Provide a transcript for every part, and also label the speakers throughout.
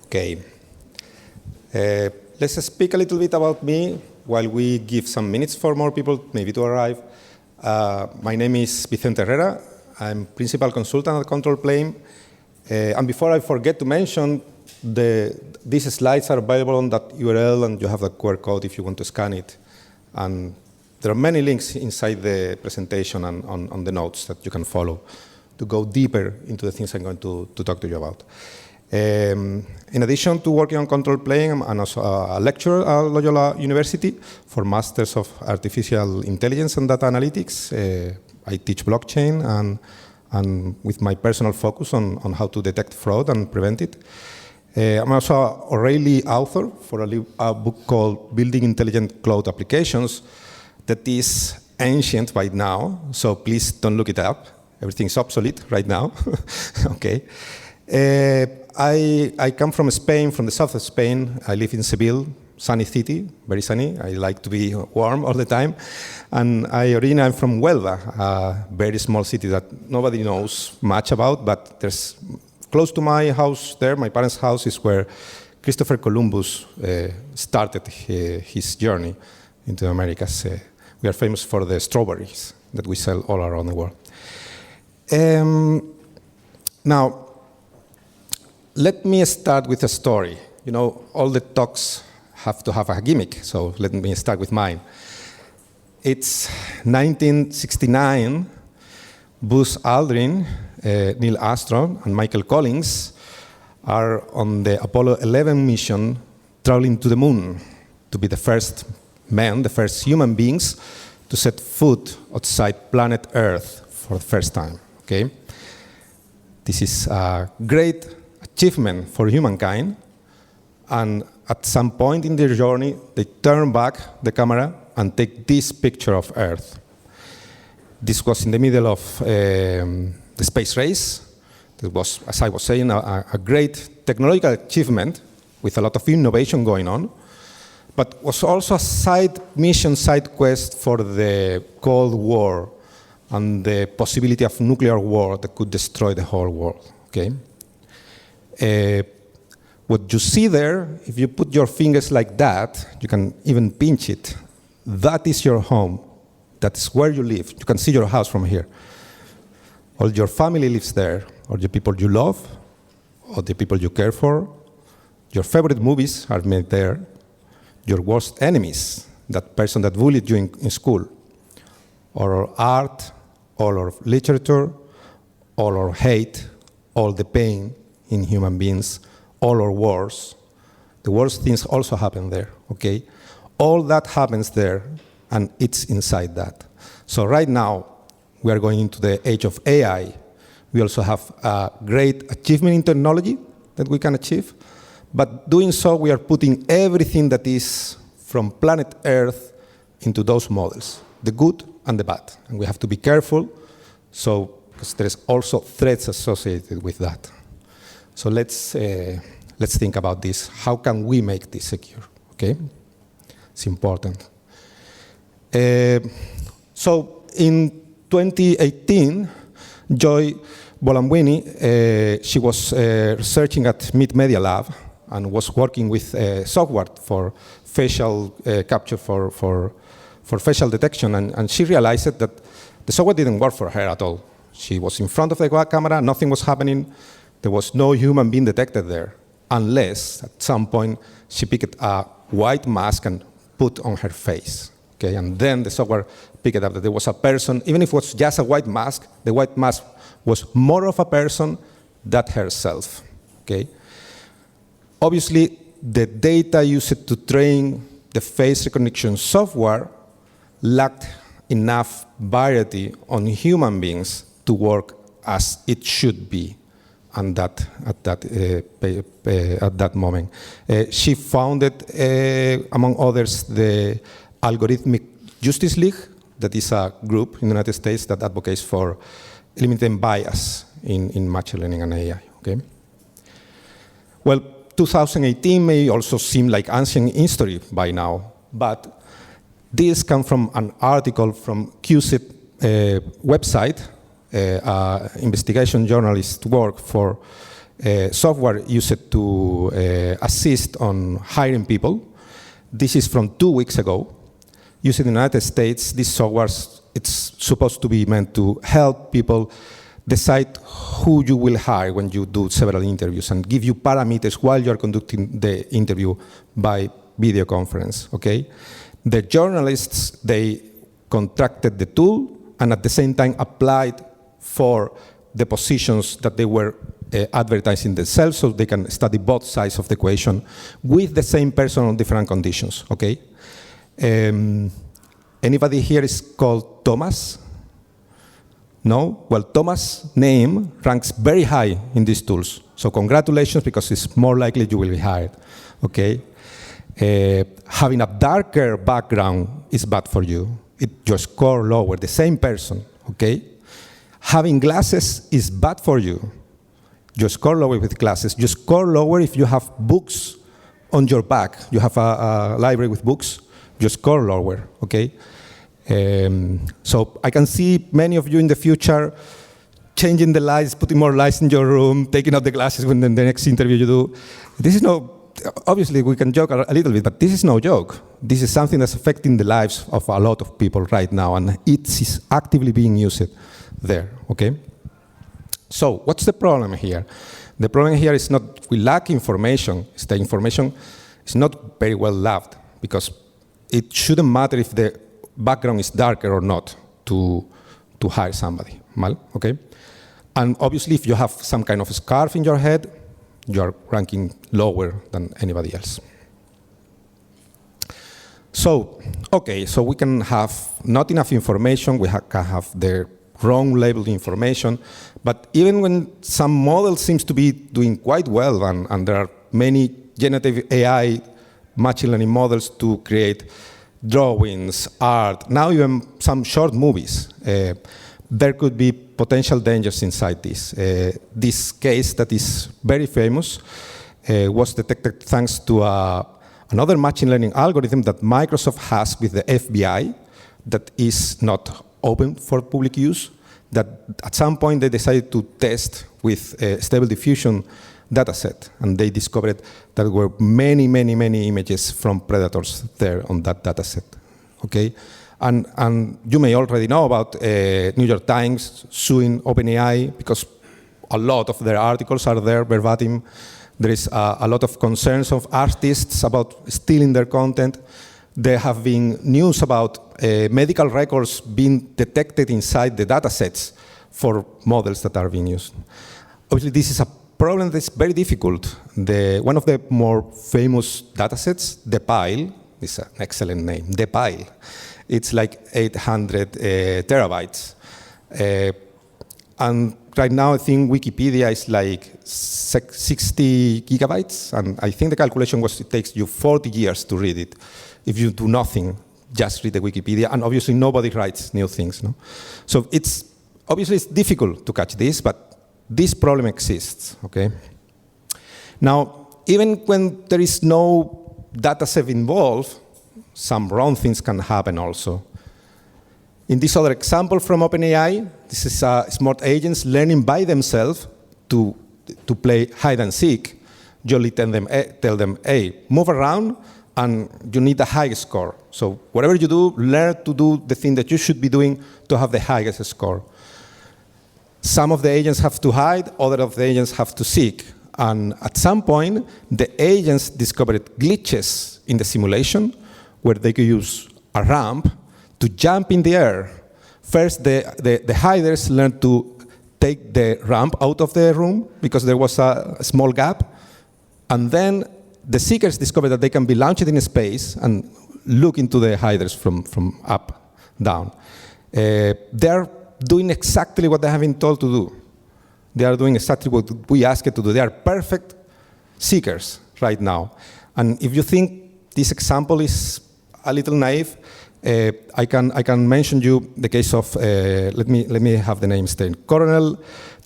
Speaker 1: Okay. Let's speak a little bit about me while we give some minutes for more people maybe to arrive. My name is Vicente Herrera. I'm principal consultant at Control Plane. And before I forget to mention, these slides are available on that URL, and you have the QR code if you want to scan it. And there are many links inside the presentation and on the notes that you can follow to go deeper into the things I'm going to talk to you about. In addition to working on Control Plane, I'm also a lecturer at Loyola University for Masters of Artificial Intelligence and Data Analytics. I teach blockchain and with my personal focus on how to detect fraud and prevent it. I'm also an O'Reilly author for a book called Building Intelligent Cloud Applications that is ancient by now, so please don't look it up. Everything's obsolete right now. Okay. I come from Spain, from the south of Spain. I live in Seville, sunny city, very sunny. I like to be warm all the time. And I'm from Huelva, a very small city that nobody knows much about, but there's close to my house there, my parents' house, is where Christopher Columbus started his journey into the Americas. We are famous for the strawberries that we sell all around the world. Now, let me start with a story. You know, all the talks have to have a gimmick, so let me start with mine. It's 1969. Buzz Aldrin, Neil Armstrong, and Michael Collins are on the Apollo 11 mission traveling to the moon to be the first men, the first human beings to set foot outside planet Earth for the first time. Okay? This is a great achievement for humankind, and at some point in their journey, they turn back the camera and take this picture of Earth. This was in the middle of the space race. It was, as I was saying, a great technological achievement with a lot of innovation going on, but was also a side mission, side quest for the Cold War and the possibility of nuclear war that could destroy the whole world. Okay? What you see there, if you put your fingers like that, you can even pinch it. That is your home. That is where you live. You can see your house from here. All your family lives there, or the people you love, or the people you care for. Your favorite movies are made there. Your worst enemies, that person that bullied you in school, all our art, all our literature, all our hate, all the pain in human beings, all our wars. The worst things also happen there, okay? All that happens there, and it's inside that. So right now, we are going into the age of AI. We also have a great achievement in technology that we can achieve, but doing so, we are putting everything that is from planet Earth into those models, the good and the bad. And we have to be careful, because there's also threats associated with that. So let's think about this. How can we make this secure? Okay, it's important. So in 2018, Joy Bolamwini, she was researching at MIT Media Lab and was working with software for facial capture for facial detection, and she realized that the software didn't work for her at all. She was in front of the camera, nothing was happening. There was no human being detected there, unless at some point she picked a white mask and put on her face. Okay, and then the software picked up that there was a person, even if it was just a white mask, the white mask was more of a person than herself. Okay? Obviously, the data used to train the face recognition software lacked enough variety on human beings to work as it should be. And at that moment, she founded, among others, the Algorithmic Justice League, that is a group in the United States that advocates for eliminating bias in machine learning and AI. Okay. Well, 2018 may also seem like ancient history by now, but this comes from an article from QSIP website. Investigation journalist work for software used to assist on hiring people. This is from 2 weeks ago. Used in the United States, this software, it's supposed to be meant to help people decide who you will hire when you do several interviews and give you parameters while you're conducting the interview by video conference, okay? The journalists, they contracted the tool and at the same time applied for the positions that they were advertising themselves so they can study both sides of the equation with the same person on different conditions, okay? Anybody here is called Thomas? No? Well, Thomas' name ranks very high in these tools. So congratulations, because it's more likely you will be hired, okay? Having a darker background is bad for you. Your score lower, the same person, okay? Having glasses is bad for you. You score lower with glasses. You score lower if you have books on your back. You have a library with books. You score lower, okay? So I can see many of you in the future changing the lights, putting more lights in your room, taking out the glasses when the next interview you do. This is no, obviously we can joke a little bit, but this is no joke. This is something that's affecting the lives of a lot of people right now, and it is actively being used there, okay? So what's the problem here? The problem here is not we lack information, it's the information is not very well loved, because it shouldn't matter if the background is darker or not to hire somebody, okay? And obviously, if you have some kind of scarf in your head, you're ranking lower than anybody else. So, okay, so we can have not enough information, we can have the wrong labeled information, but even when some model seems to be doing quite well, and there are many generative AI machine learning models to create drawings, art, now even some short movies. There could be potential dangers inside this. This case that is very famous was detected thanks to another machine learning algorithm that Microsoft has with the FBI that is not open for public use, that at some point they decided to test with a stable diffusion dataset, and they discovered that there were many, many, many images from predators there on that dataset, okay? And you may already know about New York Times suing OpenAI because a lot of their articles are there verbatim. There is a lot of concerns of artists about stealing their content. There have been news about medical records being detected inside the datasets for models that are being used. Obviously, this is a problem that's very difficult. One of the more famous datasets, the pile, is an excellent name, the pile. It's like 800 terabytes. And right now, I think Wikipedia is like 60 gigabytes. And I think the calculation was it takes you 40 years to read it. If you do nothing, just read the Wikipedia. And obviously, nobody writes new things. No? So obviously, it's difficult to catch this, but this problem exists, okay? Now, even when there is no data set involved, some wrong things can happen also. In this other example from OpenAI, this is smart agents learning by themselves to play hide and seek. You only tell them, hey, move around, and you need a high score. So whatever you do, learn to do the thing that you should be doing to have the highest score. Some of the agents have to hide, other of the agents have to seek. And at some point, the agents discovered glitches in the simulation where they could use a ramp to jump in the air. First, the hiders learned to take the ramp out of the room because there was a small gap. And then the seekers discovered that they can be launched in space and look into the hiders from up, down. They're doing exactly what they have been told to do. They are doing exactly what we asked it to do. They are perfect seekers right now. And if you think this example is a little naive, I can mention you the case of, let me have the name straight. Colonel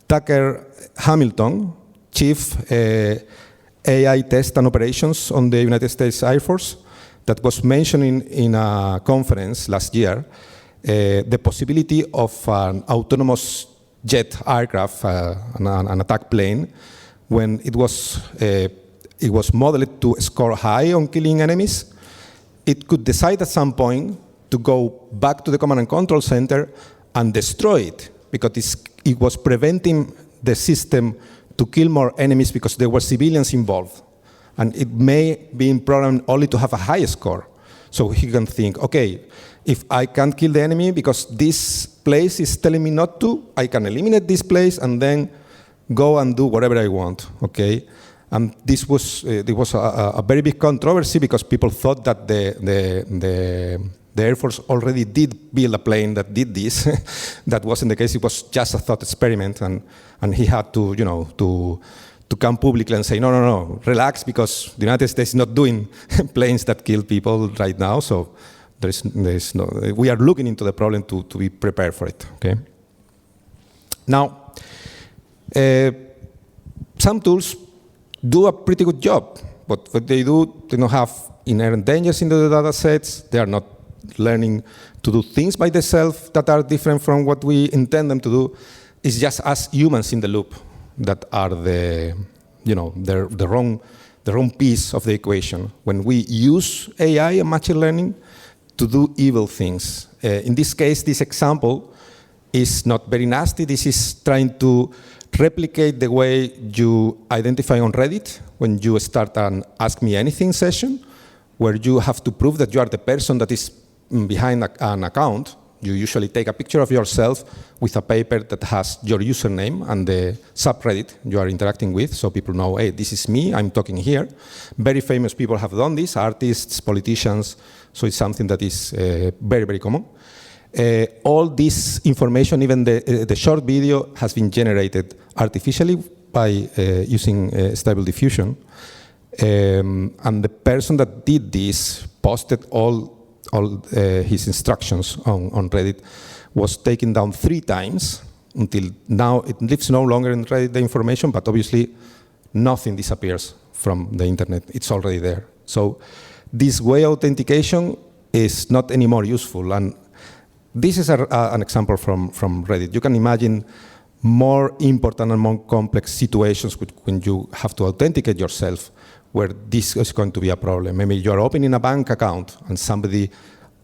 Speaker 1: Tucker Hamilton, Chief AI Test and Operations on the United States Air Force, that was mentioning in a conference last year, the possibility of an autonomous jet aircraft, an attack plane, when it was modeled to score high on killing enemies, it could decide at some point to go back to the command and control center and destroy it, because it was preventing the system to kill more enemies because there were civilians involved. And it may be programmed only to have a high score. So he can think, okay, if I can't kill the enemy because this place is telling me not to, I can eliminate this place and then go and do whatever I want, okay? And this was a very big controversy because people thought that the Air Force already did build a plane that did this. That wasn't the case. It was just a thought experiment, and he had to, to come publicly and say, no, relax, because the United States is not doing planes that kill people right now. So there's no. We are looking into the problem to be prepared for it. Okay. Now, some tools do a pretty good job, but what they do, they don't have inherent dangers in the data sets. They are not learning to do things by themselves that are different from what we intend them to do. It's just us humans in the loop that are the wrong piece of the equation when we use AI and machine learning to do evil things. In this case, this example is not very nasty. This is trying to replicate the way you identify on Reddit when you start an Ask Me Anything session, where you have to prove that you are the person that is behind an account. You usually take a picture of yourself with a paper that has your username and the subreddit you are interacting with, so people know, hey, this is me, I'm talking here. Very famous people have done this, artists, politicians, so it's something that is very, very common. All this information, even the short video, has been generated artificially by using Stable Diffusion. And the person that did this posted all his instructions on Reddit, was taken down 3 times until now. It lives no longer in Reddit, the information, but obviously nothing disappears from the internet. It's already there. So this way authentication is not anymore useful. And this is an example from Reddit. You can imagine more important and more complex situations when you have to authenticate yourself, where this is going to be a problem. Maybe you're opening a bank account and somebody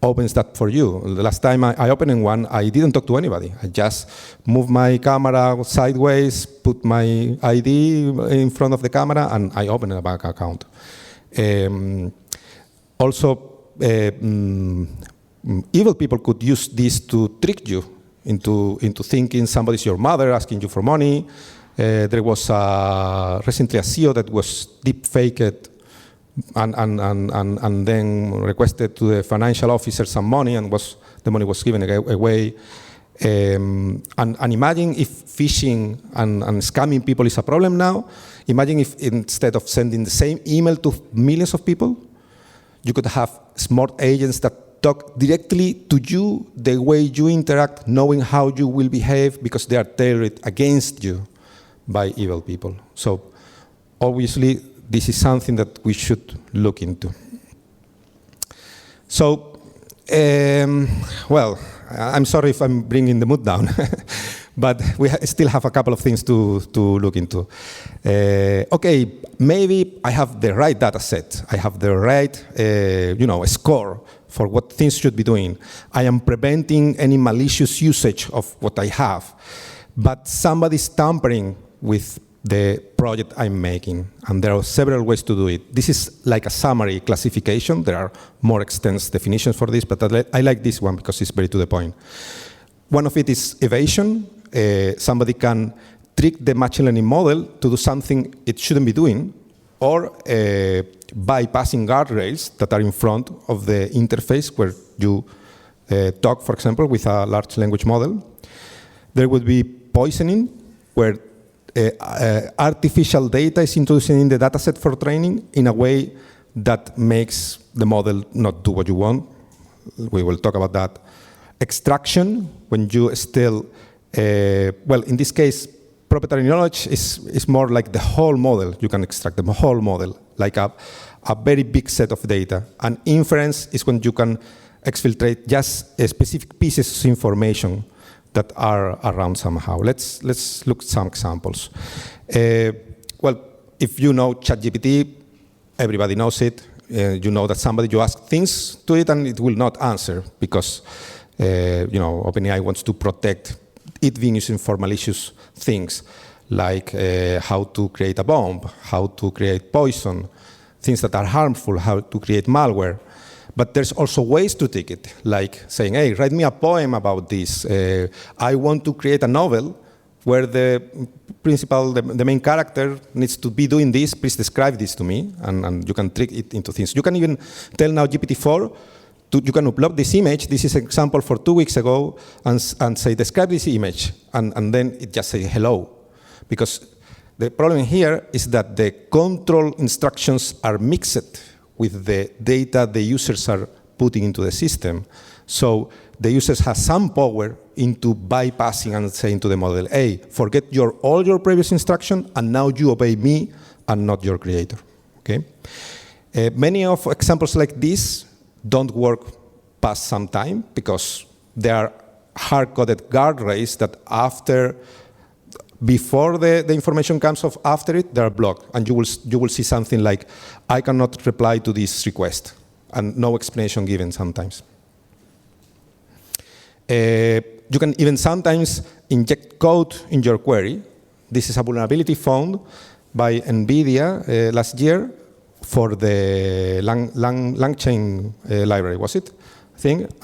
Speaker 1: opens that for you. The last time I opened one, I didn't talk to anybody. I just moved my camera sideways, put my ID in front of the camera, and I opened a bank account. Also, evil people could use this to trick you into thinking somebody's your mother, asking you for money. There was recently a CEO that was deep-faked and then requested to the financial officer some money, and the money was given away. And imagine if phishing and scamming people is a problem now. Imagine if instead of sending the same email to millions of people, you could have smart agents that talk directly to you, the way you interact, knowing how you will behave because they are tailored against you by evil people. So obviously, this is something that we should look into. So, well, I'm sorry if I'm bringing the mood down, but we still have a couple of things to look into. Okay, maybe I have the right data set. I have the right, score for what things should be doing. I am preventing any malicious usage of what I have. But somebody's tampering with the project I'm making, and there are several ways to do it. This is like a summary classification. There are more extensive definitions for this, but I like this one because it's very to the point. One of it is evasion. Somebody can trick the machine learning model to do something it shouldn't be doing, or bypassing guardrails that are in front of the interface where you talk, for example, with a large language model. There would be poisoning, where artificial data is introduced in the dataset for training in a way that makes the model not do what you want. We will talk about that. Extraction, when you still, well, in this case, proprietary knowledge is more like the whole model. You can extract the whole model, like a very big set of data. And inference is when you can exfiltrate just specific pieces of information that are around somehow. Let's look at some examples. Well, if you know ChatGPT, everybody knows it. You know that you ask things to it and it will not answer because OpenAI wants to protect it being used for malicious things like how to create a bomb, how to create poison, things that are harmful, how to create malware. But there's also ways to take it, like saying, hey, write me a poem about this. I want to create a novel where the principal, the main character needs to be doing this. Please describe this to me. And you can trick it into things. You can even tell now GPT-4, you can upload this image. This is an example for 2 weeks ago, and say, describe this image. And then it just says hello. Because the problem here is that the control instructions are mixed with the data the users are putting into the system. So the users have some power into bypassing and saying to the model, hey, forget all your previous instruction, and now you obey me and not your creator. Okay? Many of examples like this don't work past some time because they are hard-coded guardrails that before the information comes off after it, they are blocked. And you will see something like, I cannot reply to this request, and no explanation given sometimes. You can even sometimes inject code in your query. This is a vulnerability found by NVIDIA last year for the LangChain library, was it?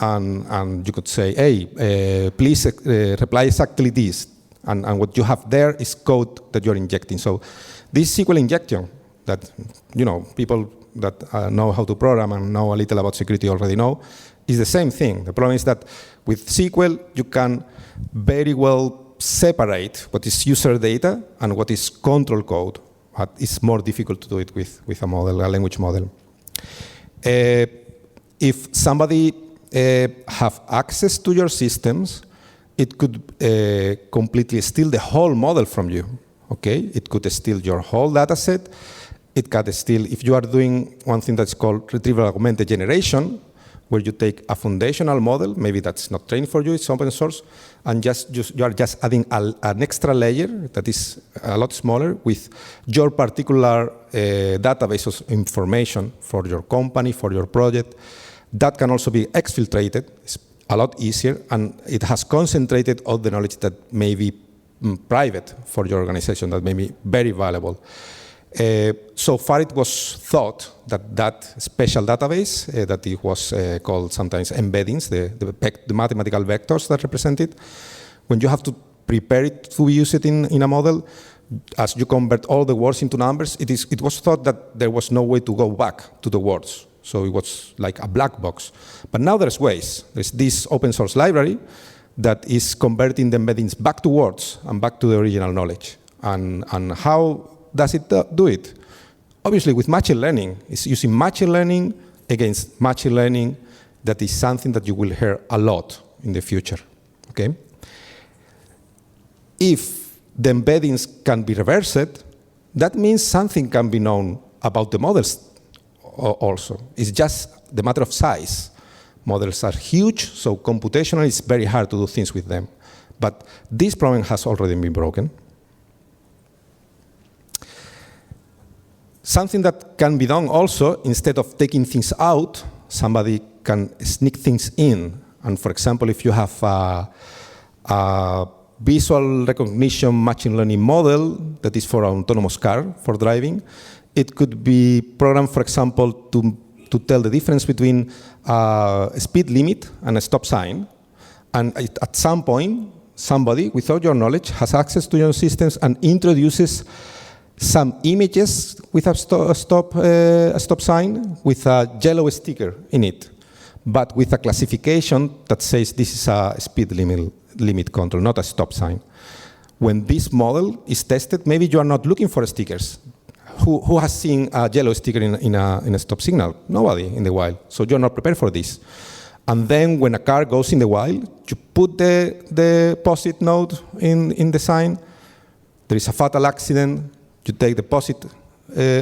Speaker 1: And you could say, hey, please reply exactly this. And what you have there is code that you're injecting. So this SQL injection that people that know how to program and know a little about security already know is the same thing. The problem is that with SQL, you can very well separate what is user data and what is control code. But it's more difficult to do it with a language model. If somebody have access to your systems, it could completely steal the whole model from you. Okay, it could steal your whole data set. It can steal, if you are doing one thing that's called retrieval augmented generation, where you take a foundational model, maybe that's not trained for you, it's open source, and you are just adding an extra layer that is a lot smaller with your particular database of information for your company, for your project. That can also be exfiltrated. It's a lot easier, and it has concentrated all the knowledge that may be private for your organization, that may be very valuable. So far, it was thought that special database, that it was called sometimes embeddings, the mathematical vectors that represent it, when you have to prepare it to use it in a model, as you convert all the words into numbers, it was thought that there was no way to go back to the words. So it was like a black box. But now there's ways. There's this open source library that is converting the embeddings back to words and back to the original knowledge. And how does it do it? Obviously, with machine learning. It's using machine learning against machine learning. That is something that you will hear a lot in the future. Okay? If the embeddings can be reversed, that means something can be known about the models also. It's just the matter of size. Models are huge, so computationally it's very hard to do things with them. But this problem has already been broken. Something that can be done also, instead of taking things out, somebody can sneak things in. And for example, if you have a visual recognition machine learning model that is for an autonomous car, for driving, it could be programmed, for example, to tell the difference between a speed limit and a stop sign. And at some point, somebody, without your knowledge, has access to your systems and introduces some images with a stop sign with a yellow sticker in it, but with a classification that says this is a speed limit control, not a stop sign. When this model is tested, maybe you are not looking for stickers. Who has seen a yellow sticker in a stop signal? Nobody in the wild. So you're not prepared for this. And then when a car goes in the wild, you put the POSIT node in the sign. There is a fatal accident. You take the POSIT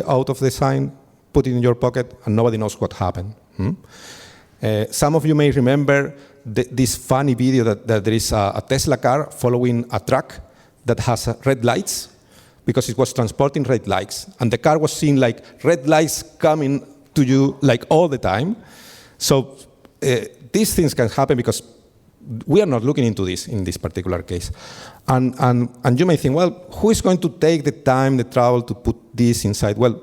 Speaker 1: out of the sign, put it in your pocket, and nobody knows what happened. Some of you may remember this funny video that there is a Tesla car following a truck that has red lights, because it was transporting red lights, and the car was seeing like red lights coming to you like all the time. So these things can happen because we are not looking into this in this particular case. And you may think, well, who is going to take the time, the trouble to put this inside? Well,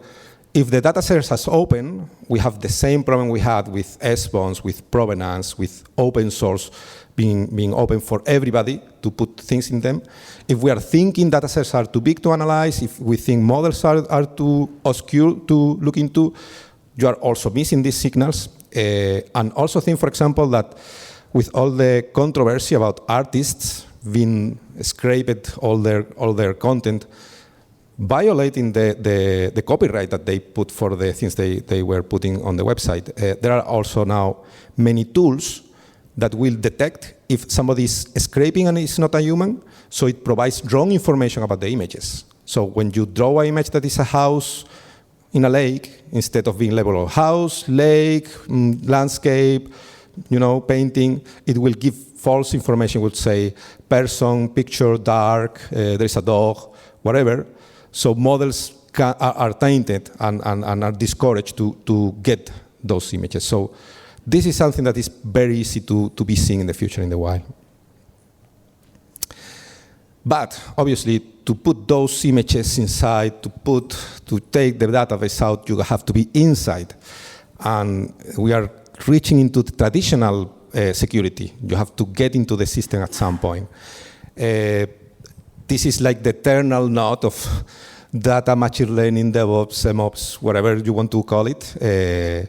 Speaker 1: if the data set is open, we have the same problem we had with SBOMs, with provenance, with open source being open for everybody to put things in them. If we are thinking data sets are too big to analyze, if we think models are too obscure to look into, you are also missing these signals. And also think, for example, that with all the controversy about artists being scraped all their content, violating the copyright that they put for the things they were putting on the website. There are also now many tools that will detect if somebody is scraping and is not a human, so it provides wrong information about the images. So when you draw an image that is a house in a lake, instead of being labeled house, lake, landscape, painting, it will give false information, would say person, picture, dark, there is a dog, whatever. So models are tainted and are discouraged to get those images. So this is something that is very easy to be seen in the future in the wild. But obviously, to put those images inside, to take the database out, you have to be inside. And we are reaching into the traditional security. You have to get into the system at some point. This is like the eternal knot of data, machine learning, DevOps, MOps, whatever you want to call it.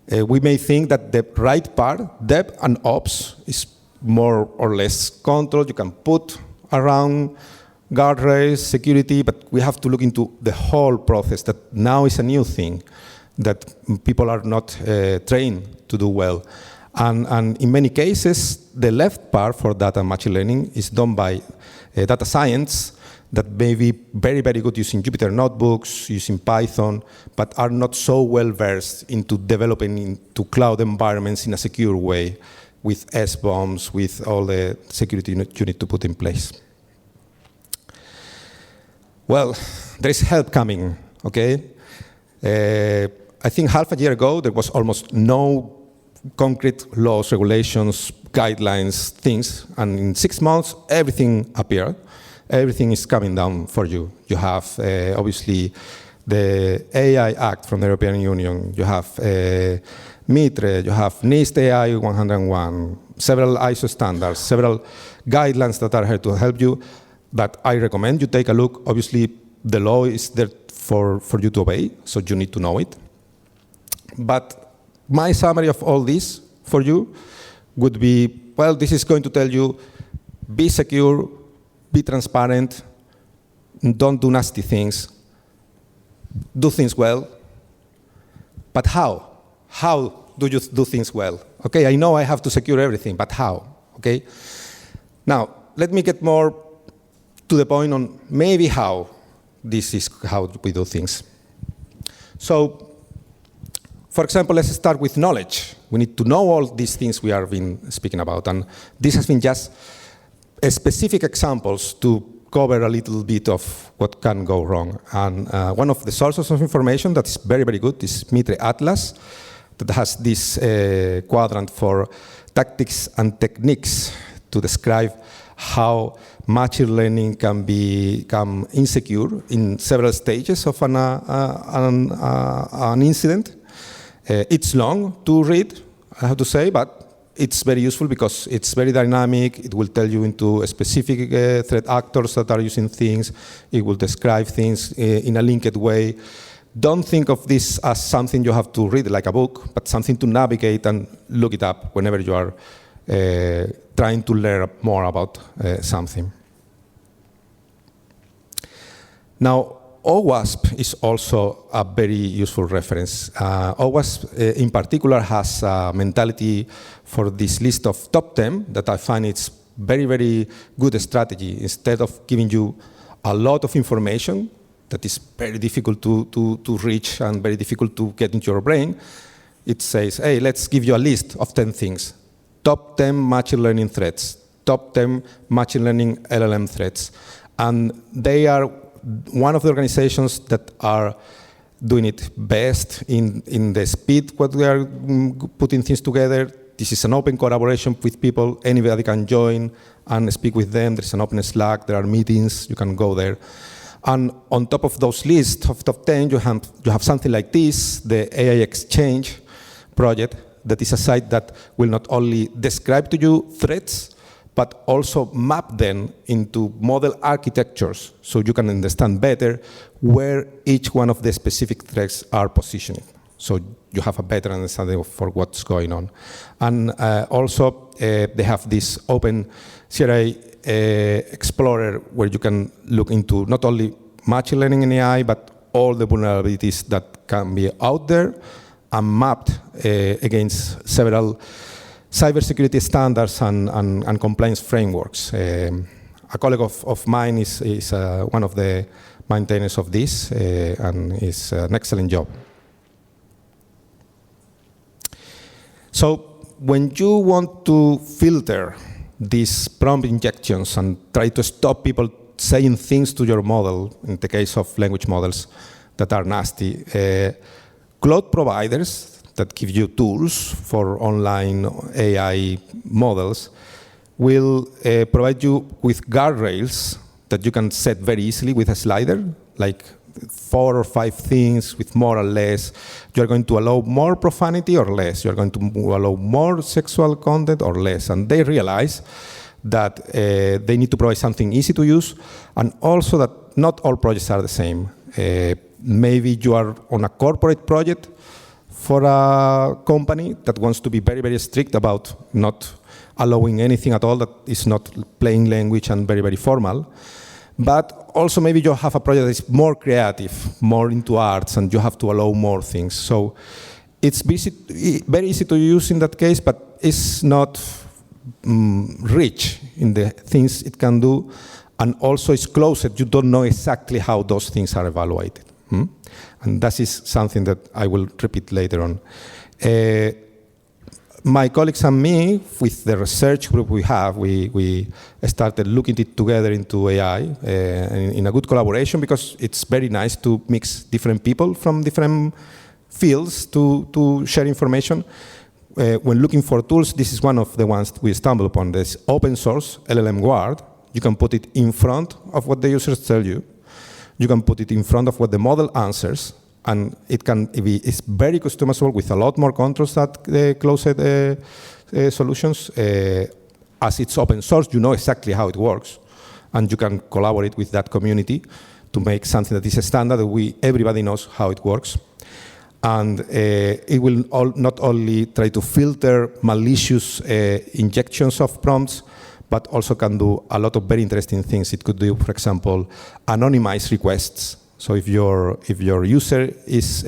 Speaker 1: We may think that the right part, Dev and Ops, is more or less controlled. You can put around guardrails, security, but we have to look into the whole process that now is a new thing that people are not trained to do well. And in many cases, the left part for data and machine learning is done by data science that may be very, very good using Jupyter notebooks, using Python, but are not so well versed into developing into cloud environments in a secure way with SBOMs, with all the security you need to put in place. Well, there is help coming, okay? I think half a year ago, there was almost no concrete laws, regulations, guidelines, things, and in 6 months, everything appeared. Everything is coming down for you. You have, obviously, the AI Act from the European Union. You have MITRE. You have NIST AI 101, several ISO standards, several guidelines that are here to help you. But I recommend you take a look. Obviously, the law is there for you to obey, so you need to know it. But my summary of all this for you would be, well, this is going to tell you, be secure, be transparent, don't do nasty things, do things well. But how? How do you do things well? Okay, I know I have to secure everything, but how? Okay? Now, let me get more to the point on maybe how this is how we do things. So, for example, let's start with knowledge. We need to know all these things we have been speaking about, and this has been just specific examples to cover a little bit of what can go wrong. And one of the sources of information that is very, very good is MITRE Atlas, that has this quadrant for tactics and techniques to describe how machine learning can become insecure in several stages of an incident. It's long to read, I have to say, but it's very useful because it's very dynamic. It will tell you into specific threat actors that are using things. It will describe things in a linked way. Don't think of this as something you have to read like a book, but something to navigate and look it up whenever you are trying to learn more about something. Now, OWASP is also a very useful reference. OWASP in particular has a mentality for this list of top 10 that I find it's very, very good strategy. Instead of giving you a lot of information that is very difficult to reach and very difficult to get into your brain, it says, hey, let's give you a list of 10 things. Top 10 machine learning threats, top 10 machine learning LLM threats. And they are one of the organizations that are doing it best in the speed what we are putting things together. This is an open collaboration with people. Anybody can join and speak with them. There's an open Slack. There are meetings. You can go there. And on top of those lists of top 10, you have something like this, the AI Exchange project, that is a site that will not only describe to you threats, but also map them into model architectures so you can understand better where each one of the specific threats are positioned. So you have a better understanding for what's going on. And also, they have this open CRA Explorer where you can look into not only machine learning and AI, but all the vulnerabilities that can be out there and mapped against several cybersecurity standards and compliance frameworks. A colleague of mine is one of the maintainers of this, and is an excellent job. So when you want to filter these prompt injections and try to stop people saying things to your model, in the case of language models that are nasty, cloud providers that give you tools for online AI models will provide you with guardrails that you can set very easily with a slider, like 4 or 5 things with more or less. You're going to allow more profanity or less. You're going to allow more sexual content or less. And they realize that they need to provide something easy to use, and also that not all projects are the same. Maybe you are on a corporate project for a company that wants to be very, very strict about not allowing anything at all that is not plain language and very, very formal. But also maybe you have a project that is more creative, more into arts, and you have to allow more things. So it's very easy to use in that case, but it's not rich in the things it can do, and also it's closed. You don't know exactly how those things are evaluated. And that is something that I will repeat later on. My colleagues and me, with the research group we have, we started looking it together into AI in a good collaboration, because it's very nice to mix different people from different fields to share information. When looking for tools, this is one of the ones we stumbled upon. This open source LLM Guard. You can put it in front of what the users tell you. You can put it in front of what the model answers, and it's very customizable with a lot more controls that closed solutions. As it's open source, you know exactly how it works, and you can collaborate with that community to make something that is a standard that everybody knows how it works. And it will not only try to filter malicious injections of prompts, but also can do a lot of very interesting things. It could do, for example, anonymize requests. So if your user is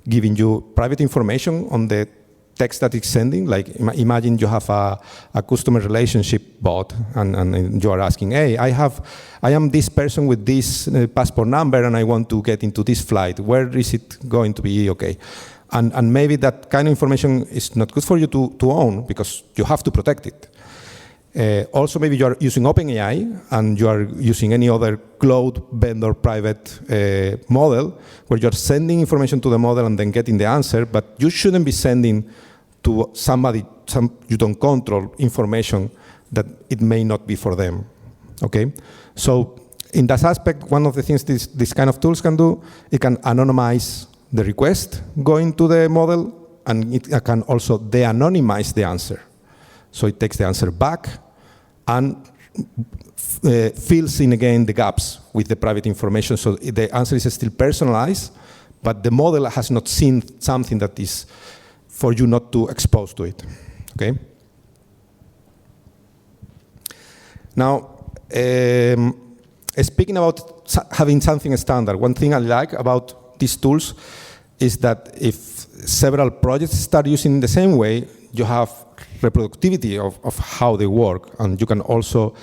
Speaker 1: giving you private information on the text that it's sending, like imagine you have a customer relationship bot, and you are asking, hey, I am this person with this passport number, and I want to get into this flight. Where is it going to be okay? And maybe that kind of information is not good for you to own, because you have to protect it. Also, maybe you are using OpenAI and you are using any other cloud vendor private model where you're sending information to the model and then getting the answer, but you shouldn't be sending to somebody you don't control information that it may not be for them. Okay? So in that aspect, one of the things this kind of tools can do, it can anonymize the request going to the model, and it can also de-anonymize the answer. So it takes the answer back and fills in again the gaps with the private information. So the answer is still personalized, but the model has not seen something that is for you not to expose to it. Okay? Now, speaking about having something standard, one thing I like about these tools is that if several projects start using the same way, you have reproductivity of how they work, and you can also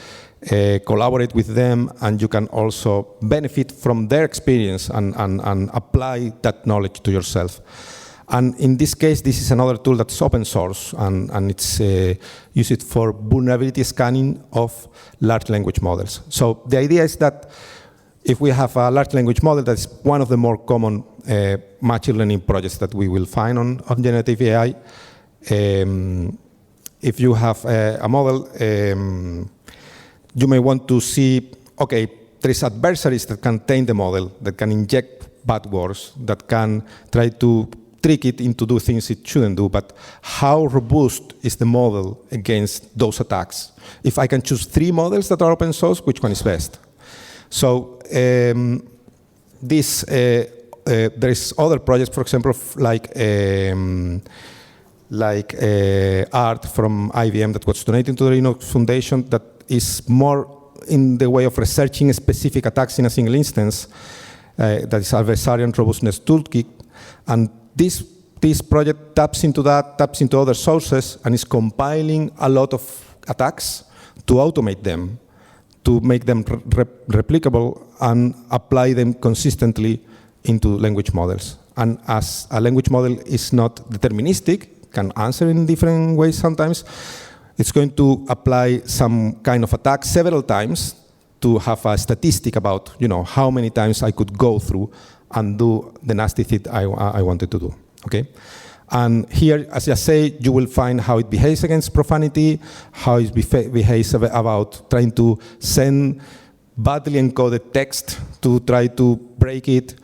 Speaker 1: collaborate with them, and you can also benefit from their experience and apply that knowledge to yourself. And in this case, this is another tool that's open source, and it's used for vulnerability scanning of large language models. So the idea is that if we have a large language model, that's one of the more common machine learning projects that we will find on generative AI. If you have a model, you may want to see, okay, there is adversaries that can taint the model, that can inject bad words, that can try to trick it into do things it shouldn't do, but how robust is the model against those attacks? If I can choose 3 models that are open source, which one is best? So there is other projects, for example, like art from IBM that was donated to the Linux Foundation that is more in the way of researching specific attacks in a single instance. That is Adversarial Robustness Toolkit. And this project taps into that, taps into other sources, and is compiling a lot of attacks to automate them, to make them replicable and apply them consistently into language models. And as a language model is not deterministic, can answer in different ways sometimes, it's going to apply some kind of attack several times to have a statistic about, how many times I could go through and do the nasty thing I wanted to do, okay? And here, as I say, you will find how it behaves against profanity, how it behaves about trying to send badly encoded text to try to break it.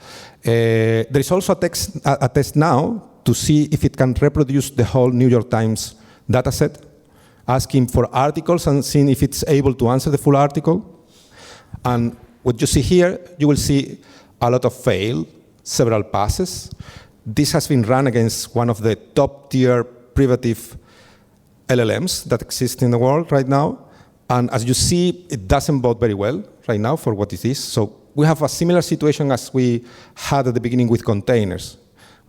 Speaker 1: There is also a test now to see if it can reproduce the whole New York Times dataset, asking for articles and seeing if it's able to answer the full article. And what you see here, you will see a lot of fail, several passes. This has been run against one of the top-tier privative LLMs that exist in the world right now. And as you see, it doesn't bode very well right now for what it is. So we have a similar situation as we had at the beginning with containers.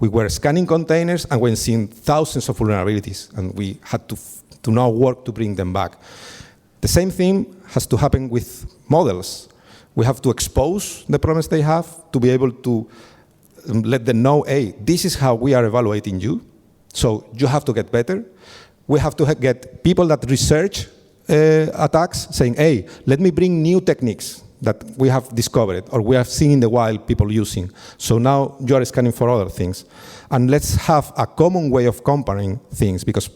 Speaker 1: We were scanning containers and we're seeing thousands of vulnerabilities, and we had to now work to bring them back. The same thing has to happen with models. We have to expose the problems they have to be able to let them know, hey, this is how we are evaluating you, so you have to get better. We have to get people that research attacks saying, hey, let me bring new techniques that we have discovered or we have seen in the wild people using. So now you are scanning for other things. And let's have a common way of comparing things, because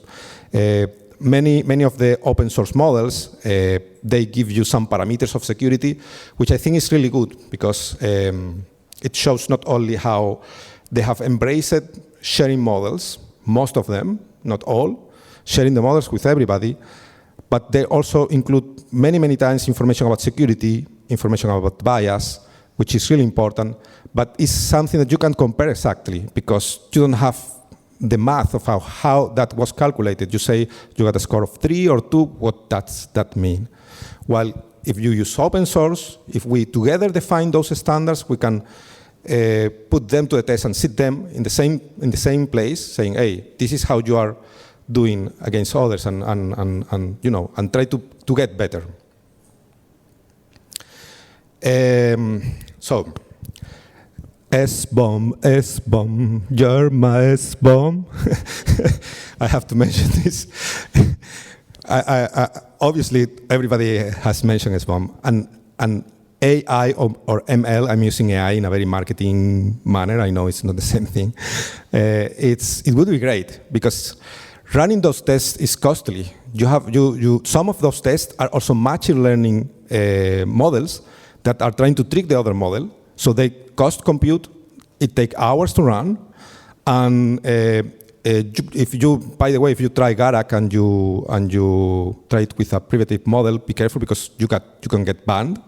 Speaker 1: many of the open source models, they give you some parameters of security, which I think is really good, because it shows not only how they have embraced sharing models, most of them, not all, sharing the models with everybody, but they also include many times information about security, information about bias, which is really important, but it's something that you can compare exactly, because you don't have the math of how that was calculated. You say you got a score of 3 or 2, what does that mean? While if you use open source, if we together define those standards, we can put them to the test and sit them in the same place, saying, hey, this is how you are doing against others, and try to get better. So, S-bomb, you're my S-bomb. I have to mention this. Obviously, everybody has mentioned S-bomb. And AI or ML, I'm using AI in a very marketing manner. I know it's not the same thing. It would be great, because running those tests is costly. Some of those tests are also machine learning models that are trying to trick the other model. So they cost compute, it takes hours to run, and if you try Garak and you try it with a privative model, be careful, because you can get banned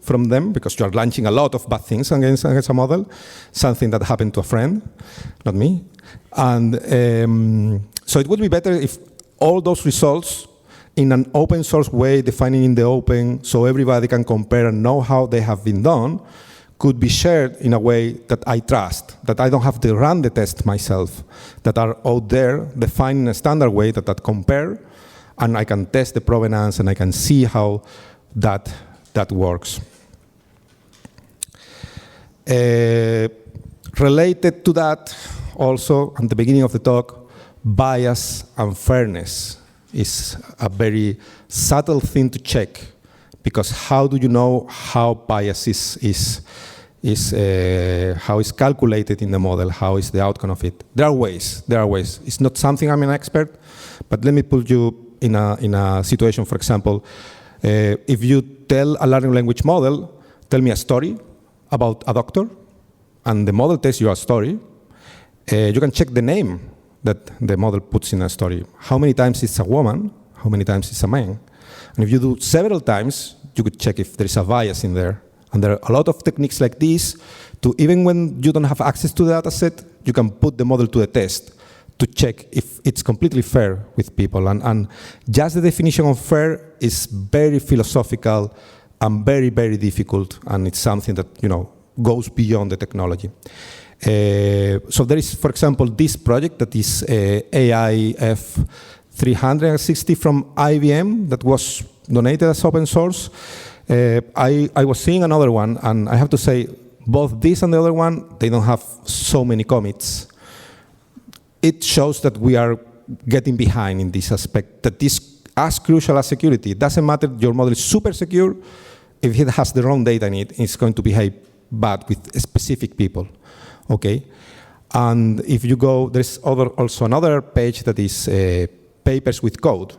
Speaker 1: from them, because you are launching a lot of bad things against a model, something that happened to a friend, not me. And so it would be better if all those results, in an open source way, defining in the open, so everybody can compare and know how they have been done, could be shared in a way that I trust, that I don't have to run the test myself, that are out there defined in a standard way that compare, and I can test the provenance and I can see how that works. Related to that, also, at the beginning of the talk, bias and fairness is a very subtle thing to check, because how do you know how bias how is calculated in the model, how is the outcome of it? There are ways. It's not something I'm an expert, but let me put you in a situation, for example, if you tell a learning language model, tell me a story about a doctor, and the model tells you a story, you can check the name that the model puts in a story. How many times it's a woman, how many times it's a man. And if you do several times, you could check if there is a bias in there. And there are a lot of techniques like this to, even when you don't have access to the data set, you can put the model to the test to check if it's completely fair with people. And just the definition of fair is very philosophical and very, very difficult. And it's something that, goes beyond the technology. So there is, for example, this project that is AIF 360 from IBM that was donated as open source. I was seeing another one, and I have to say, both this and the other one, they don't have so many commits. It shows that we are getting behind in this aspect, that is as crucial as security. It doesn't matter your model is super secure. If it has the wrong data in it, it's going to behave bad with specific people. Okay? And if you go, there's also another page that is papers with code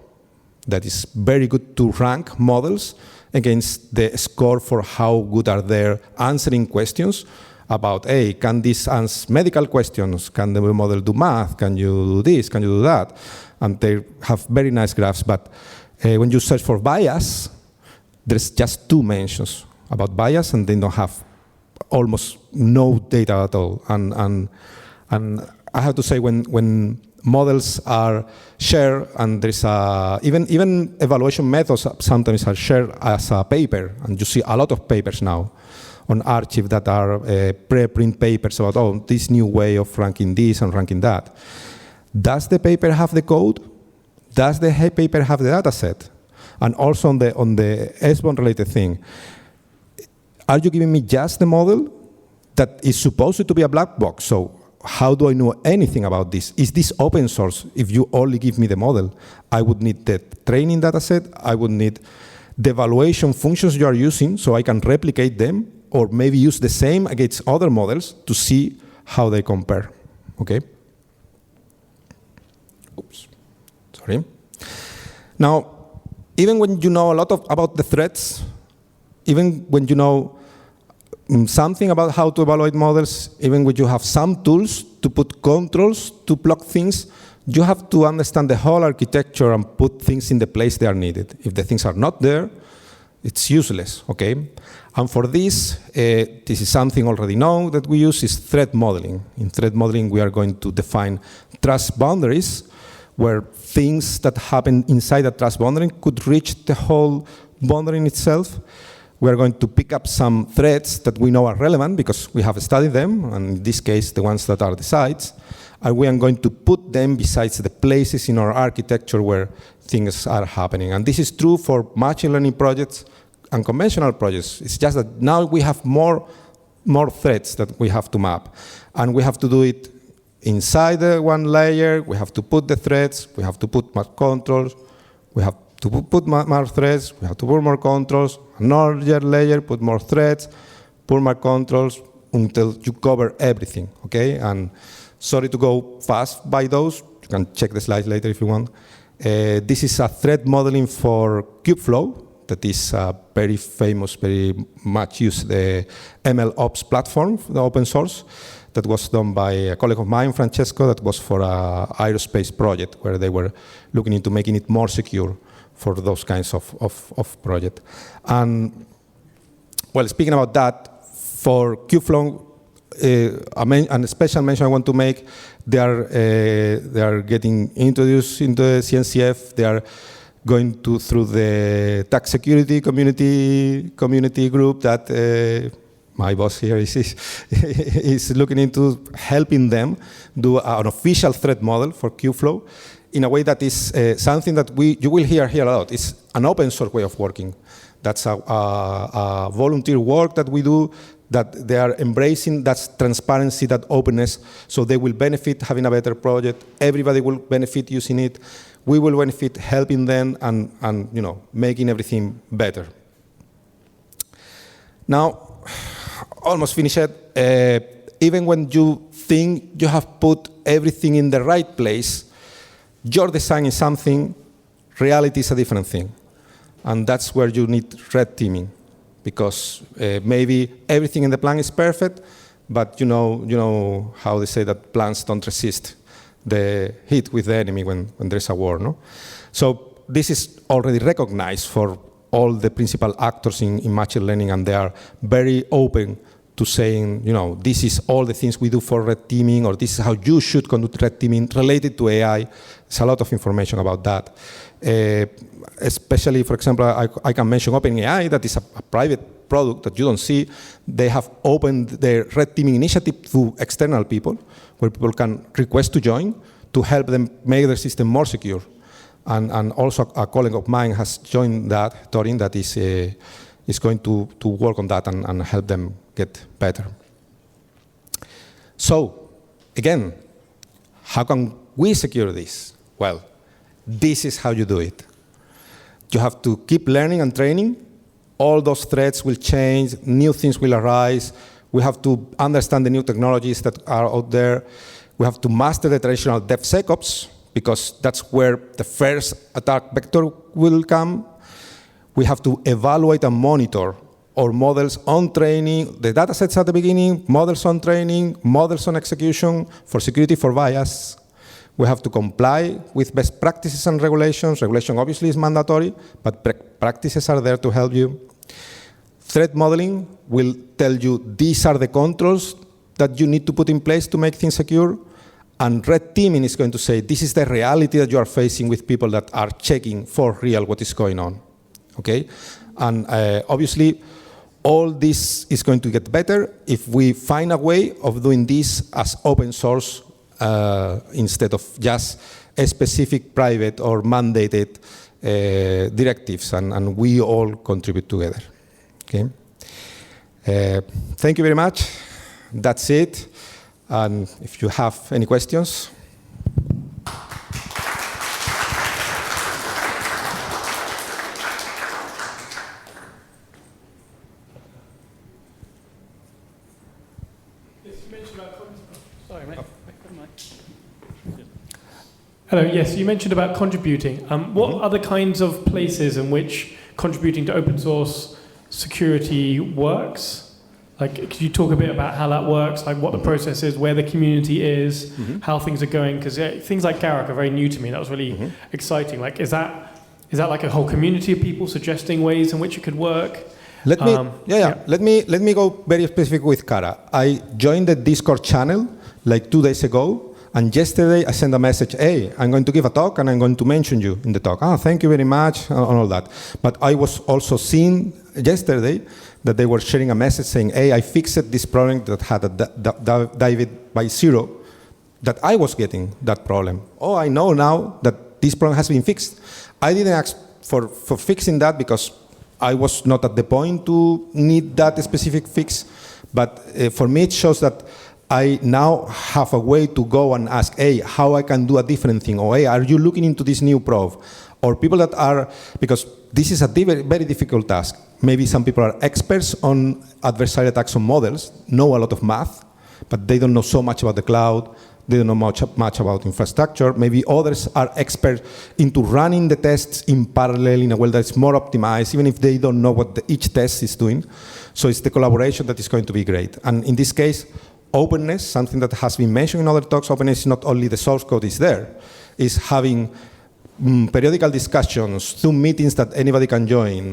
Speaker 1: that is very good to rank models against the score for how good are they answering questions about, hey, can this answer medical questions? Can the model do math? Can you do this? Can you do that? And they have very nice graphs. But when you search for bias, there's just 2 mentions about bias, and they don't have almost no data at all. And I have to say, when models are shared, and there's even evaluation methods sometimes are shared as a paper, and you see a lot of papers now on Archive that are preprint papers about, this new way of ranking this and ranking that. Does the paper have the code? Does the paper have the data set? And also on the SBON related thing, are you giving me just the model that is supposed to be a black box? So how do I know anything about this? Is this open source? If you only give me the model, I would need the training data set, I would need the evaluation functions you are using so I can replicate them, or maybe use the same against other models to see how they compare, okay? Oops, sorry. Now, even when you know a lot about the threats, even when you know something about how to evaluate models, even when you have some tools to put controls to block things, you have to understand the whole architecture and put things in the place they are needed. If the things are not there, it's useless, okay? And for this, this is something already known that we use, is threat modeling. In threat modeling, we are going to define trust boundaries, where things that happen inside a trust boundary could reach the whole boundary in itself. We are going to pick up some threats that we know are relevant because we have studied them, and in this case, the ones that are the sites, and we are going to put them besides the places in our architecture where things are happening. And this is true for machine learning projects and conventional projects. It's just that now we have more threats that we have to map, and we have to do it inside one layer. We have to put the threads, we have to put more controls, we have to put more threads, we have to put more controls, another layer, put more threads, put more controls, until you cover everything, okay? And sorry to go fast by those, you can check the slides later if you want. This is a threat modeling for Kubeflow, that is a very famous, very much used ML Ops platform, the open source, that was done by a colleague of mine, Francesco, that was for an aerospace project where they were looking into making it more secure for those kinds of project. And, well, speaking about that, for Kubeflow, a special mention I want to make, they are getting introduced into the CNCF. They are going through the tax security community group that my boss here is looking into helping them do an official threat model for Kubeflow in a way that is something that you will hear a lot. It's an open source way of working. That's a volunteer work that we do, that they are embracing. That's transparency, that openness, so they will benefit having a better project. Everybody will benefit using it. We will benefit helping them and making everything better. Now, almost finished. Even when you think you have put everything in the right place, your design is something, reality is a different thing. And that's where you need red teaming, because maybe everything in the plan is perfect, but you know how they say that plans don't resist the hit with the enemy when there's a war, no? So this is already recognized for all the principal actors in machine learning, and they are very open to saying, this is all the things we do for red teaming, or this is how you should conduct red teaming related to AI. There's a lot of information about that. Especially, for example, I can mention OpenAI, that is a private product that you don't see. They have opened their red teaming initiative to external people, where people can request to join to help them make their system more secure. And also a colleague of mine has joined that, Torin, that is going to work on that and help them get better. So, again, how can we secure this? Well, this is how you do it. You have to keep learning and training. All those threats will change, new things will arise. We have to understand the new technologies that are out there. We have to master the traditional DevSecOps, because that's where the first attack vector will come. We have to evaluate and monitor our models on training, the data sets at the beginning, models on training, models on execution, for security, for bias. We have to comply with best practices and regulations. Regulation obviously is mandatory, but practices are there to help you. Threat modeling will tell you these are the controls that you need to put in place to make things secure. And red teaming is going to say, this is the reality that you are facing with people that are checking for real what is going on. Okay? And obviously, all this is going to get better if we find a way of doing this as open source instead of just a specific private or mandated directives, and we all contribute together. Okay? Thank you very much. That's it. And if you have any questions.
Speaker 2: Hello, yes, you mentioned about contributing. What other kinds of places in which contributing to open source security works? Like, could you talk a bit about how that works, like what the process is, where the community is, how things are going? Because things like Garak are very new to me. That was really exciting. Like, is that like a whole community of people suggesting ways in which it could work?
Speaker 1: Let me go very specific with Kara. I joined the Discord channel like 2 days ago. And yesterday, I sent a message, hey, I'm going to give a talk, and I'm going to mention you in the talk. Thank you very much, and all that. But I was also seeing yesterday that they were sharing a message saying, hey, I fixed this problem that had a David by 0, that I was getting that problem. Oh, I know now that this problem has been fixed. I didn't ask for fixing that because I was not at the point to need that specific fix. But for me, it shows that I now have a way to go and ask, hey, how I can do a different thing, or hey, are you looking into this new probe? Or people that are, because this is a very, very difficult task. Maybe some people are experts on adversarial attacks on models, know a lot of math, but they don't know so much about the cloud, they don't know much about infrastructure. Maybe others are experts into running the tests in parallel in a way that's more optimized, even if they don't know what each test is doing. So it's the collaboration that is going to be great. And in this case, openness, something that has been mentioned in other talks, openness is not only the source code is there, is having periodical discussions, Zoom meetings that anybody can join,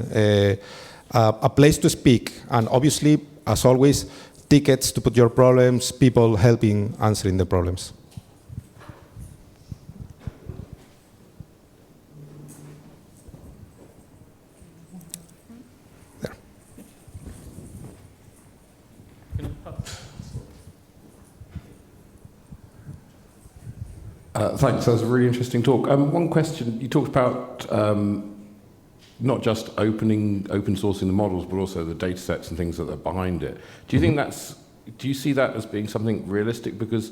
Speaker 1: a place to speak, and obviously, as always, tickets to put your problems, people helping answering the problems.
Speaker 3: Thanks, that was a really interesting talk. One question, you talked about not just open sourcing the models, but also the data sets and things that are behind it. Do you think do you see that as being something realistic? Because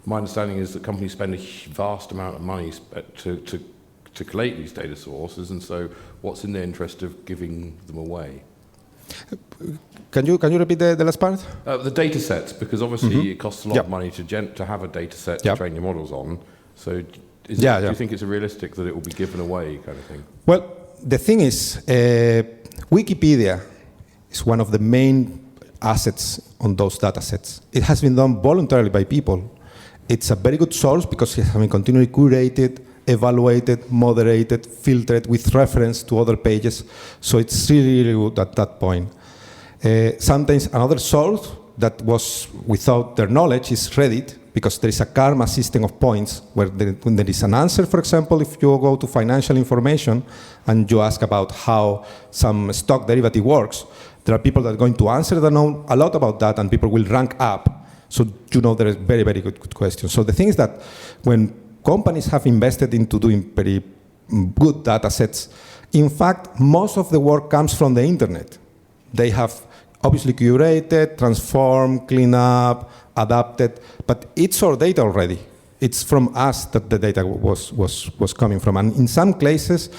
Speaker 3: my understanding is that companies spend a vast amount of money to collate these data sources, and so what's in their interest of giving them away?
Speaker 1: can you repeat the last part?
Speaker 3: The data sets, because obviously it costs a lot of money to have a data set to train your models on. So do you think it's realistic that it will be given away kind of thing?
Speaker 1: Well, the thing is, Wikipedia is one of the main assets on those data sets. It has been done voluntarily by people. It's a very good source because it has been continually curated, evaluated, moderated, filtered with reference to other pages. So it's really, really good at that point. Sometimes another source that was without their knowledge is Reddit, because there is a karma system of points where when there is an answer, for example, if you go to financial information and you ask about how some stock derivative works, there are people that are going to answer that know a lot about that, and people will rank up. So there is very, very good questions. So the thing is that when companies have invested into doing very good data sets, in fact, most of the work comes from the internet. They have obviously curated, transformed, cleaned up, adapted, but it's our data already. It's from us that the data was coming from. And in some cases,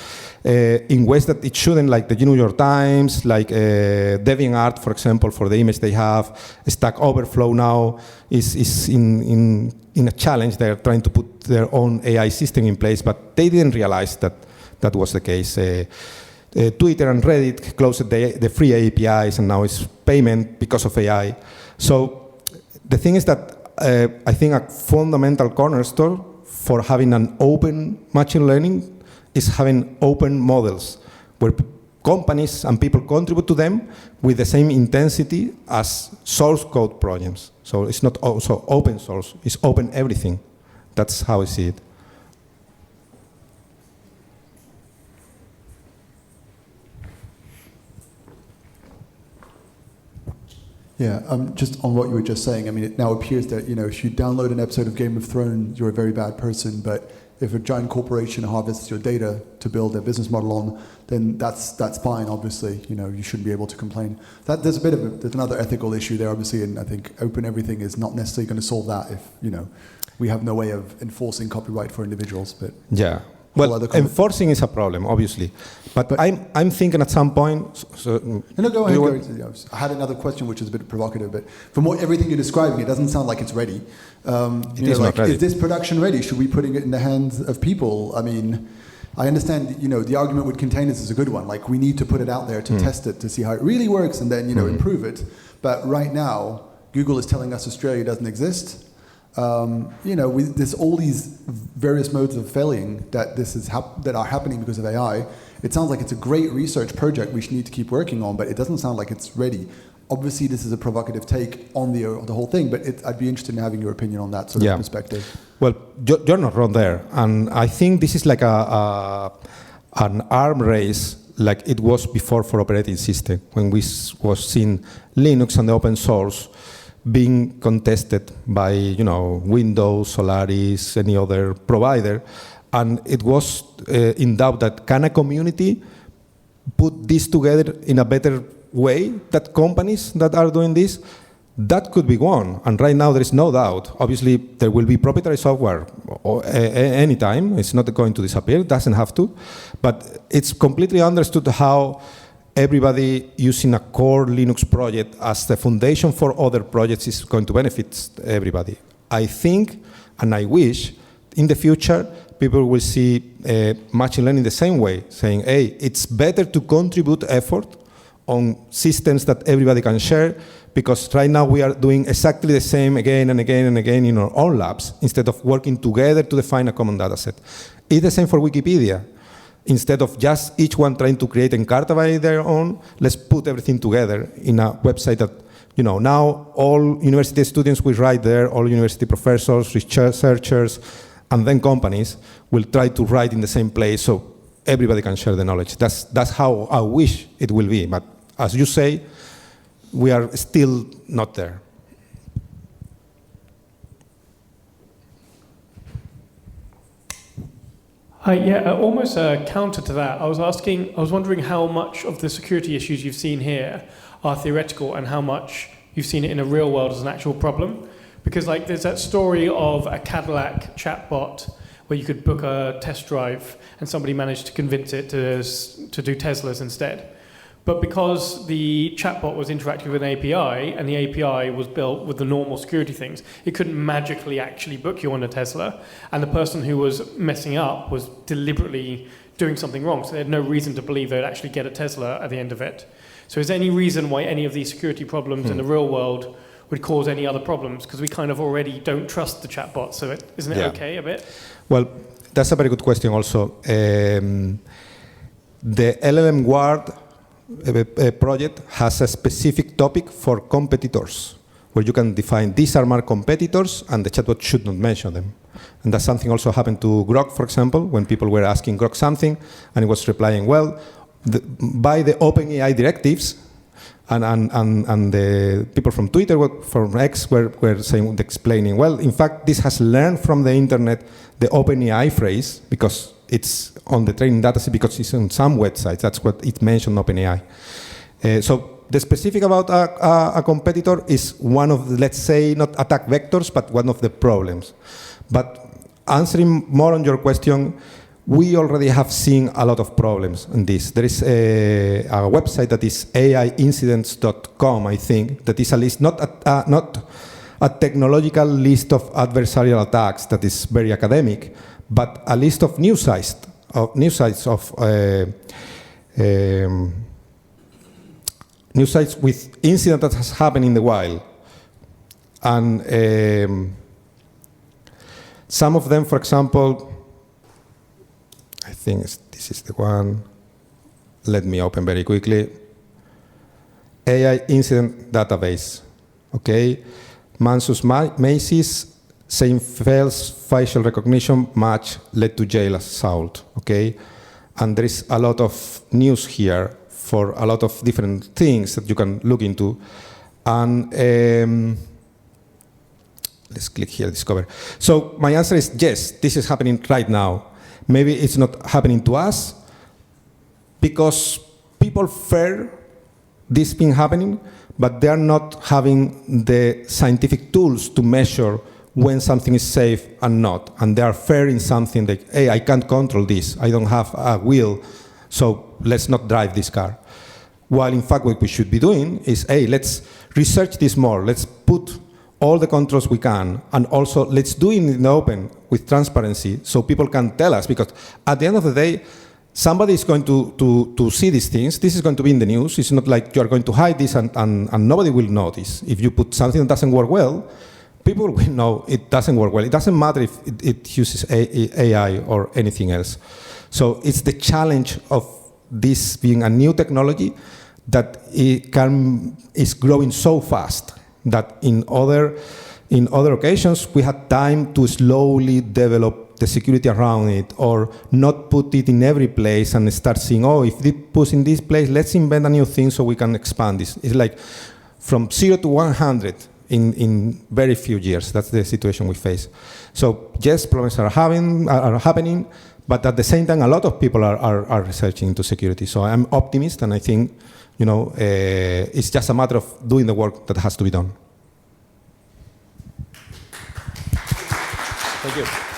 Speaker 1: in ways that it shouldn't, like the New York Times, like DeviantArt, for example, for the image they have. Stack Overflow now is in a challenge. They're trying to put their own AI system in place, but they didn't realize that that was the case. Twitter and Reddit closed the free APIs, and now it's payment because of AI. So the thing is that I think a fundamental cornerstone for having an open machine learning is having open models where companies and people contribute to them with the same intensity as source code projects. So it's not also open source, it's open everything. That's how I see it.
Speaker 4: Yeah, just on what you were just saying, I mean, it now appears that, if you download an episode of Game of Thrones, you're a very bad person, but if a giant corporation harvests your data to build their business model on, then that's fine, obviously. You shouldn't be able to complain. There's there's another ethical issue there, obviously, and I think open everything is not necessarily going to solve that if, we have no way of enforcing copyright for individuals. But
Speaker 1: yeah. Well, enforcing is a problem, obviously. But I'm thinking at some point...
Speaker 4: No, go ahead. I had another question, which is a bit provocative, but from everything you're describing, it doesn't sound like it's ready.
Speaker 1: It is not ready.
Speaker 4: Is this production ready? Should we be putting it in the hands of people? I mean, I understand, the argument with containers is a good one. Like, we need to put it out there to test it, to see how it really works, and then, improve it. But right now, Google is telling us Australia doesn't exist. There's all these various modes of failing that that are happening because of AI. It sounds like it's a great research project we should need to keep working on, but it doesn't sound like it's ready. Obviously, this is a provocative take on the whole thing, but I'd be interested in having your opinion on that sort of perspective.
Speaker 1: Well, you're not wrong there, and I think this is like an arm race, like it was before for operating system when we was seeing Linux and the open source being contested by, Windows, Solaris, any other provider. And it was in doubt that can a community put this together in a better way, that companies that are doing this, that could be one. And right now there is no doubt. Obviously, there will be proprietary software anytime. It's not going to disappear. It doesn't have to. But it's completely understood how everybody using a core Linux project as the foundation for other projects is going to benefit everybody. I think, and I wish, in the future, people will see machine learning the same way, saying, hey, it's better to contribute effort on systems that everybody can share, because right now we are doing exactly the same again and again and again in our own labs, instead of working together to define a common data set. It's the same for Wikipedia. Instead of just each one trying to create Encarta by their own, let's put everything together in a website that, now all university students will write there, all university professors, researchers, and then companies will try to write in the same place so everybody can share the knowledge. That's how I wish it will be. But as you say, we are still not there.
Speaker 2: Almost a counter to that. I was wondering how much of the security issues you've seen here are theoretical and how much you've seen it in the real world as an actual problem. Because there's that story of a Cadillac chatbot where you could book a test drive and somebody managed to convince it to do Teslas instead. But because the chatbot was interacting with an API, and the API was built with the normal security things, it couldn't magically actually book you on a Tesla. And the person who was messing up was deliberately doing something wrong. So they had no reason to believe they'd actually get a Tesla at the end of it. So is there any reason why any of these security problems in the real world would cause any other problems? Because we kind of already don't trust the chatbot. So isn't it okay a bit?
Speaker 1: Well, that's a very good question also. The LLM Guard project has a specific topic for competitors, where you can define these are my competitors, and the chatbot should not mention them. And that's something also happened to Grok, for example, when people were asking Grok something, and it was replying, well, by the OpenAI directives, and the people from Twitter, from X, were saying, explaining, well, in fact, this has learned from the internet the OpenAI phrase, because it's on the training dataset, because it's on some websites. That's what it mentioned, OpenAI. So the specific about a competitor is one of the, let's say, not attack vectors, but one of the problems. But answering more on your question, we already have seen a lot of problems in this. There is a website that is AIincidents.com, I think, that is a list, not a technological list of adversarial attacks that is very academic, but a list of news sites of news sites with incident that has happened in the wild. And some of them, for example, I think this is the one. Let me open very quickly. AI incident database. Okay, Mansus Macy's same false facial recognition match led to jail assault. Okay, and there is a lot of news here for a lot of different things that you can look into. And let's click here, discover. So my answer is yes, this is happening right now. Maybe it's not happening to us because people fear this thing happening, but they are not having the scientific tools to measure when something is safe and not. And they are fearing something like, hey, I can't control this. I don't have a wheel, so let's not drive this car. While in fact what we should be doing is, hey, let's research this more. Let's put all the controls we can, and also let's do it in the open with transparency so people can tell us, because at the end of the day, somebody is going to see these things. This is going to be in the news. It's not like you're going to hide this and nobody will notice. If you put something that doesn't work well, people will know it doesn't work well. It doesn't matter if it uses AI or anything else. So it's the challenge of this being a new technology that is growing so fast that in other occasions we had time to slowly develop the security around it, or not put it in every place and start seeing, oh, if it puts in this place, let's invent a new thing so we can expand this. It's like from 0 to 100 in very few years. That's the situation we face. So yes, problems are happening, but at the same time, a lot of people are researching into security. So I'm optimist, and I think, it's just a matter of doing the work that has to be done.
Speaker 5: Thank you.